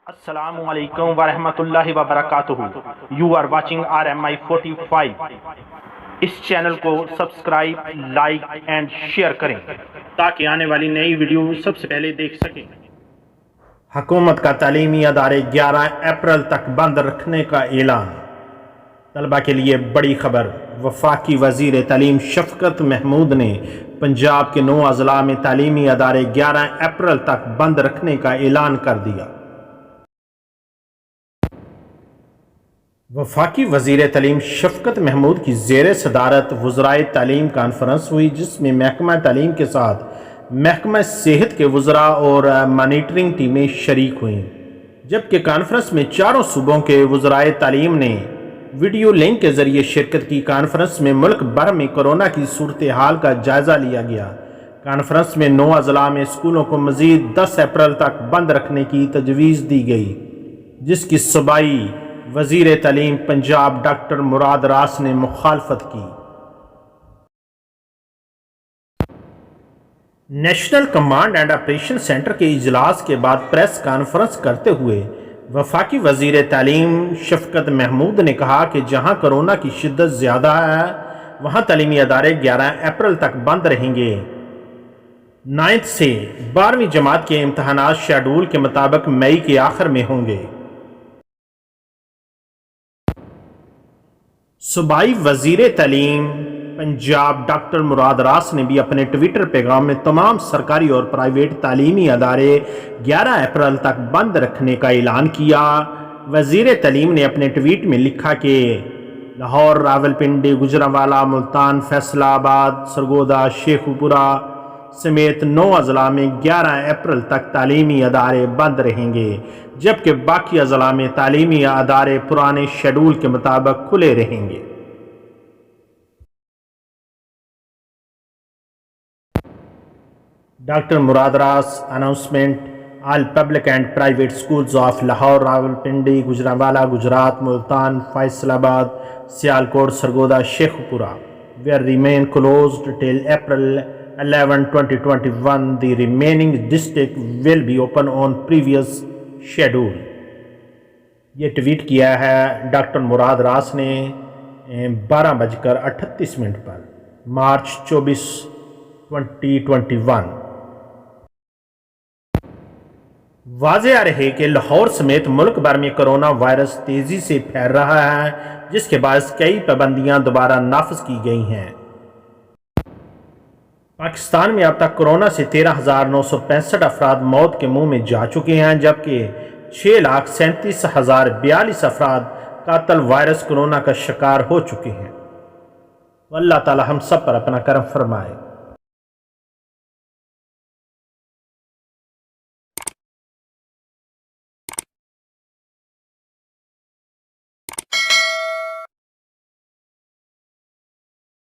السلام علیکم ورحمۃ اللہ وبرکاتہ. You are watching RMI 45. اس چینل کو سبسکرائب، لائک اینڈ شیئر کریں تاکہ آنے والی نئی ویڈیو سب سے پہلے دیکھ سکیں. حکومت کا تعلیمی ادارے 11 اپریل تک بند رکھنے کا اعلان. طلبہ کے لیے بڑی خبر. وفاقی وزیر تعلیم شفقت محمود نے پنجاب کے 9 اضلاع میں تعلیمی ادارے 11 اپریل تک بند رکھنے کا اعلان کر دیا. وفاقی وزیر تعلیم شفقت محمود کی زیر صدارت وزرائے تعلیم کانفرنس ہوئی، جس میں محکمہ تعلیم کے ساتھ محکمہ صحت کے وزراء اور مانیٹرنگ ٹیمیں شریک ہوئیں، جبکہ کانفرنس میں چاروں صوبوں کے وزرائے تعلیم نے ویڈیو لنک کے ذریعے شرکت کی. کانفرنس میں ملک بھر میں کورونا کی صورتحال کا جائزہ لیا گیا. کانفرنس میں 9 اضلاع میں اسکولوں کو مزید 10 اپریل تک بند رکھنے کی تجویز دی گئی، جس کی صوبائی وزیر تعلیم پنجاب ڈاکٹر مراد راس نے مخالفت کی. National command and operation centre کے اجلاس کے بعد پریس کانفرنس کرتے ہوئے وفاقی وزیر تعلیم شفقت محمود نے کہا کہ جہاں کورونا کی شدت زیادہ ہے وہاں تعلیمی ادارے 11 اپریل تک بند رہیں گے. 9 سے 12ویں جماعت کے امتحانات شیڈول کے مطابق مئی کے آخر میں ہوں گے. صوبائی وزیر تعلیم پنجاب ڈاکٹر مراد راس نے بھی اپنے ٹویٹر پیغام میں تمام سرکاری اور پرائیویٹ تعلیمی ادارے 11 اپریل تک بند رکھنے کا اعلان کیا. وزیر تعلیم نے اپنے ٹویٹ میں لکھا کہ لاہور، راولپنڈی، گوجرانوالہ، ملتان، فیصلہ آباد، سرگودا، شیخوپورہ سمیت 9 اضلاع میں 11 اپریل تک تعلیمی ادارے بند رہیں گے، جبکہ باقی اضلاع میں تعلیمی ادارے پرانے شیڈول کے مطابق کھلے رہیں گے. Doctor Murad Raas announcement. All public and private schools of Lahore, Rawalpindi, Gujranwala, Gujrat, Multan, Faisalabad, Sialkot, Sargodha, Sheikhupura will remain closed till April 11, 2021. The remaining district will be open on previous schedule. یہ ٹویٹ کیا ہے ڈاکٹر مراد راس نے 12:38 پر مارچ 24، 2021. واضح رہے کہ لاہور سمیت ملک بھر میں کرونا وائرس تیزی سے پھیل رہا ہے، جس کے باعث کئی پابندیاں دوبارہ نافذ کی گئی ہیں. پاکستان میں اب تک کورونا سے 13,965 افراد موت کے منہ میں جا چکے ہیں، جبکہ 6,37,042 افراد قاتل وائرس کورونا کا شکار ہو چکے ہیں. اللہ تعالی ہم سب پر اپنا کرم فرمائے.